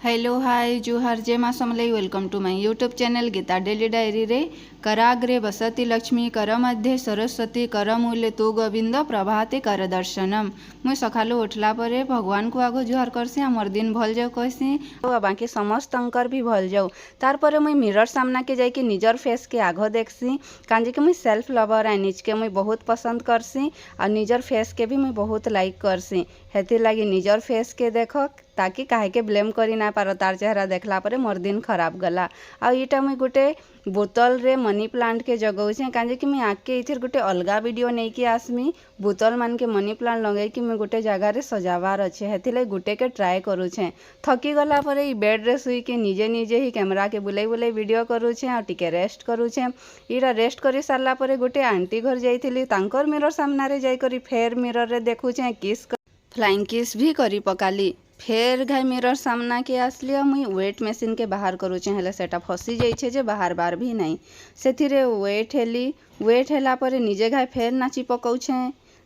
Hello hi जुहार जय माँ Samalei welcome to my YouTube channel Geeta daily diary रे कराग्रे बसती लक्ष्मी कर मध्ये सरस्वती कर मूले तू गोविंद प्रभाते कर दर्शनम। मुई सकालू उठला परे भगवान को आगो जुहार करसी आमर दिन भल जाऊ कहसी बाकी समस्त भी भल जाऊ। तार परे मुई मिरर सामना के जाइए निजर फेस के आगो देखसी कांजे कि मुई सेल्फ लवर है निज के मुई बहुत पसंद करसी और निजर फेस के भी मुई बहुत लाइक करसी। हेतिर लगी निजर फेस के देख ताकि काहे के ब्लेम करी ना पार तार चेहरा देखला परे मोर दिन खराब गला। आईटा मुई गोटे बोतल रे मनी प्लांट के जगौछे कांजे कि मुई आके इथिर गोटे अलगा वीडियो नहीं कि आसमी बोतल मान के मनी प्लांट लगे कि मुई गोटे जगह रे सजावार अच्छे हेथिले गोटे के ट्राए करूछे। थकी गला परे ई बेड रे सुई के निजे निजे ही कैमरा के बुलाई बुलाई वीडियो करूछे आ टिके रेस्ट करूछे। इरा रेस्ट करी सारला परे गोटे आंटी घर जाइथिली तांकर मिरर सामना रे जाई करी फेर मिरर रे देखुछे किस फ्लाइंग किस भी करी पकाली। फेर घाई मिरर सामना के आसली मुई वेट मशीन के बाहर करूचे हेले सेटा फसी जाइछे जे बाहर बार भी नहीं सेथिरे वेट हेली वेट हेला परे निजे घाई फेर नाची पकाउछे।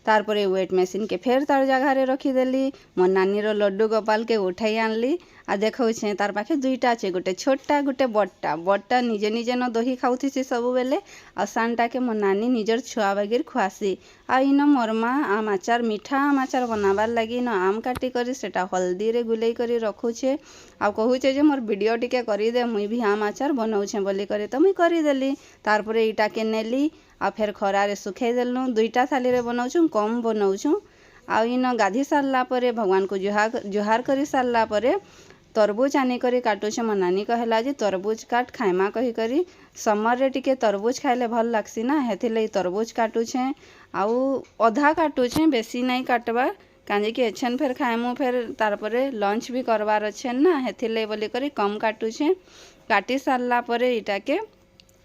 तार परे वेट मशीन के फेर तार जगह रे रखीदेली मो नानी रो लड्डू गोपाल के उठाई आनली आ देखौछे तार पाखे दुईटा छे गोटे छोटा गोटे बड़टा बड़टा निजे निजे न दही खाउथिसी सब बेले आ सानटा के मो नानी निजर छुआ बागिर खुआसी। आ इन मोर माँ आम आचार मीठा आम आचार बनाबार लगी न आम काटी करी सेटा हल्दी रे गुलेई करी रखुछे आ कहूचे जे मोर वीडियो टिके करी दे मुई भी आम आचार बनाउछे बोली करे तो मुई करी देली। तार परे इटा के नेली आ फेर खरा रे सुखाई देलु दुईटा थाली रे बनाउछु कम बनाउछु। आ इन गाधी सारला परे भगवान को जुहार करी सारला परे तरबुज आनी करी काटुछे। मो नानी कहला जे तरबुज काट खाइमा कही करी समर रे टिके तरबुज खाइले भल लागसी ना हेथिले तरबुज काटुछे आउ अधा काटुछे बेसी नहीं काटबा कांजे कि एछन फेर खाइमु फेर तार परे लंच भी करबार अच्छे ना हेथिले बोली करी कम काटुछे। काटी सारला परे इटा के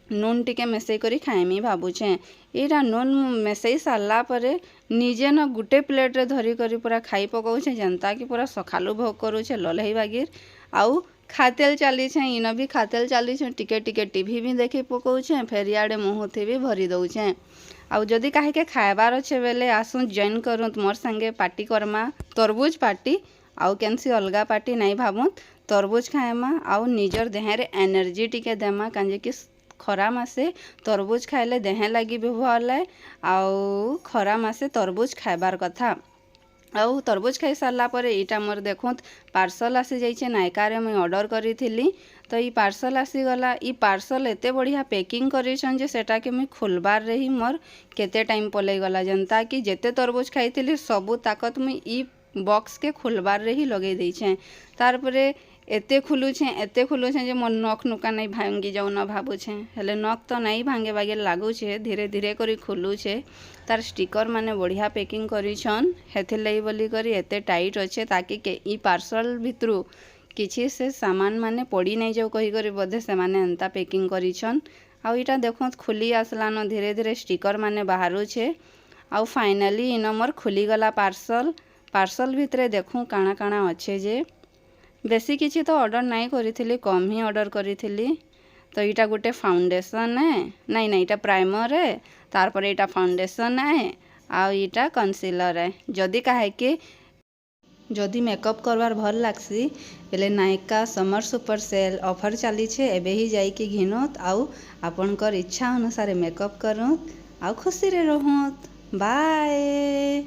नून टिके मेसई करी खाइमी भाबुछे। इटा नून मेसई सारला परे निजे न गुटे प्लेट रे धरी करी पूरा खाई पकाउछे जनता कि पूरा सखालू भोग करूछे ललही बागिर आउ खातेल चलीछे इन भी खातेल चलीछे टिके टिके टीवी भी देखी पकाउछे फेर इयाडे मुहुथी भी भरी दउछे। आउ जदि काहे के खाइबार अच्छे बेले आसु जॉइन करूँ मोर संगे पार्टी करमा तरबुज पार्टी आउ केनसी अलगा पार्टी नहीं भाबुत तरबुज खाएमा आउ निजर देह रे एनर्जी टिके देमा कांजे कि खरा मासे तरबुज खाइले देह लगी भी भल है आउ खरा मासे तरबुज खाइबार कथा। आउ तरबुज खाई सारला परे इटा मोर देखुत पार्सल आसी जाइछे नायका रे मुई ऑर्डर करिथिली तो ई पार्सल आसी गला। ई पार्सल एते बढ़िया पैकिंग करिछन जे सेटा के मुई खोलबार रही मोर केते टाइम पलै गला जनता कि जेते तरबुज खाइथिली सबु ताकत मुई ई बॉक्स के खोलबार रे ही लगे देइछे। तार परे एते खुलुछे जे मोर नख नुका नहीं भांगी जाऊ न भाबुछे हेले नख तो नहीं भांगे बागे लागुछे धीरे धीरे करी खुलुछे। तार स्टिकर माने बढ़िया पैकिंग करिछन हेथिर लई बोली करी एते टाइट अच्छे ताकि के ई पार्सल भितरु किछि से सामान माने पड़ी नहीं जाऊ कही करी बोधे से माने अंता पैकिंग करिछन। आउ इटा देखत खुली आसलान धीरे धीरे स्टिकर माने बाहरुछे आउ फाइनली इन मोर खुली गला पार्सल भितरे देखूँ काଣା काଣା अच्छे जे बेसी किछि तो ऑर्डर नहीं करी कम ही ऑर्डर करी। तो इटा गोटे फाउंडेशन है नहीं इटा प्राइमर है तार पर इटा फाउंडेशन है आउ इटा कंसीलर है। जदि काहे के जदि मेकअप करवार भल लागसी बेले Nykaa summer super cell offer चली छे एबे ही जाई कि घिनोत आउ आपनकर इच्छा अनुसार मेकअप करूँ आउ खुशी रे रहूत। बाय।